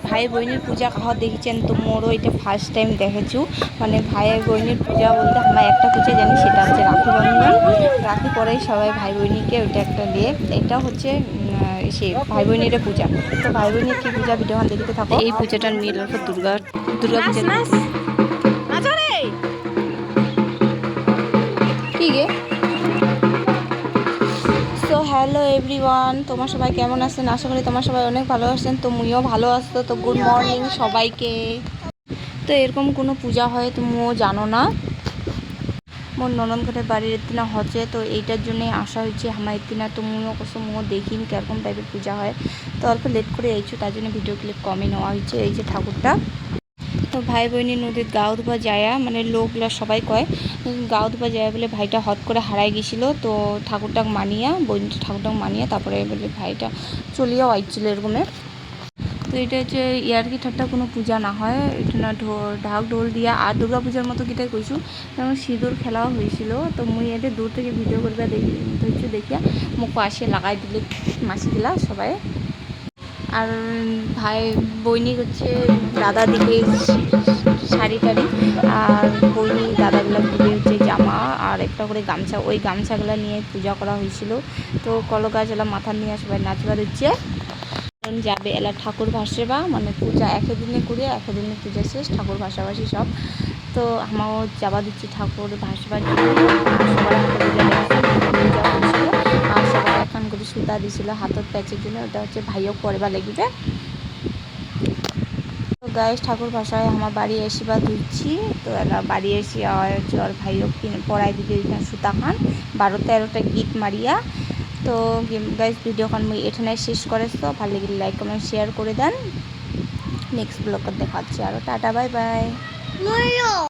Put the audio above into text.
ভাই বোনের পূজা কাহ দেখেছেন তো মোরও এটা ফার্স্ট টাইম দেখেছু মানে ভাই বোনের পূজা বলতে আমরা একটা পূজা জানি সেটা হচ্ছে রাখি বন্ধন। রাখি পরেই সবাই ভাই বোনকে ওইটা একটা দিয়ে এটা হচ্ছে সে ভাই বোনের পূজা। তো ভাই বোনের কি পূজা ভিডিও দেখতে থাকো। এই পূজাটার মিল দুর্গা দুর্গা পূজা কি গে। সো হ্যালো এভরিওয়ান, তোমার সবাই কেমন আছেন? আশা করি তোমার সবাই অনেক ভালো আছেন। তো মুইও ভালো আসতো। তো গুড মর্নিং সবাইকে। তো এরকম কোনো পূজা হয় তুমিও জানো না, মোর ননদ ঘাটের বাড়ির এতিনা হচ্ছে তো এইটার জন্যই আসা হয়েছে আমার এতিনা। তো মুইও কসম মুও দেখিন কীরকম টাইপের পূজা হয়। তো অল্প লেট করে এইছো তার জন্য ভিডিও ক্লিপ কমই নেওয়া হয়েছে। এই যে ঠাকুরটা তো ভাই বোনী নদীর গাও ধোয়া যায় মানে লোকগুলা সবাই কয় গাও ধোয়া যায় বলে ভাইটা হট করে হারাই গেছিল। তো ঠাকুরটাকে মানিয়া বোনটা ঠাকুরটাকে মানিয়া তারপরে বলে ভাইটা চলিয়াও আইছিল এরকমের। তো এটা হচ্ছে ইয়ার্কি ঠাট্টা কোনো পূজা না হয়, এটা না ঢাক ঢোল দিয়া আর দুর্গা পূজার মতো কিটাই কইসু যেমন সিঁদুর খেলাও হয়েছিল। তো মুই এতে দূর থেকে ভিডিও করবে ধরছি দেখিয়া মুখ আসে লাগাই দিলে মাসি দিলা সবাই। আর ভাই বইনি হচ্ছে দাদা দিকে শাড়ি টাড়ি আর বইনি দাদাগুলো দিকে হচ্ছে জামা আর একটা করে গামছা, ওই গামছাগুলো নিয়ে পূজা করা হয়েছিল। তো কলো গাছ এলা মাথা নিয়ে সবাই নাচবা দিচ্ছে যাবে এলা ঠাকুর ভাসেবা মানে পূজা একদিনে করে একদিনে পূজা শেষ ঠাকুর ভাসাভাসি সব। তো আমাও যাবা দিচ্ছি ঠাকুর ভাসবার জন্য। সবার হাতে পূজা পূজা হচ্ছিল আর সবাই এখন করে সুতা দিছিল হাতত প্যাচের জন্য, ওটা হচ্ছে ভাইও পরবা লাগিবে। তো গাইস ঠাকুর ভাষায় আমার বাড়ি এসিবা ধুচ্ছি। তো এলা বাড়ি এসে হচ্ছে ওর ভাইও পড়াই দিকে এখানে সুতা খান 12-13টা গীত মারিয়া। তো গাইস ভিডিওখান মুই এখানে শেষ করেছ। তো ভালো লাগলে লাইক কমেন্ট শেয়ার করে দেন। নেক্সট ব্লগ দেখাচ্ছি আরও। Tata bye bye.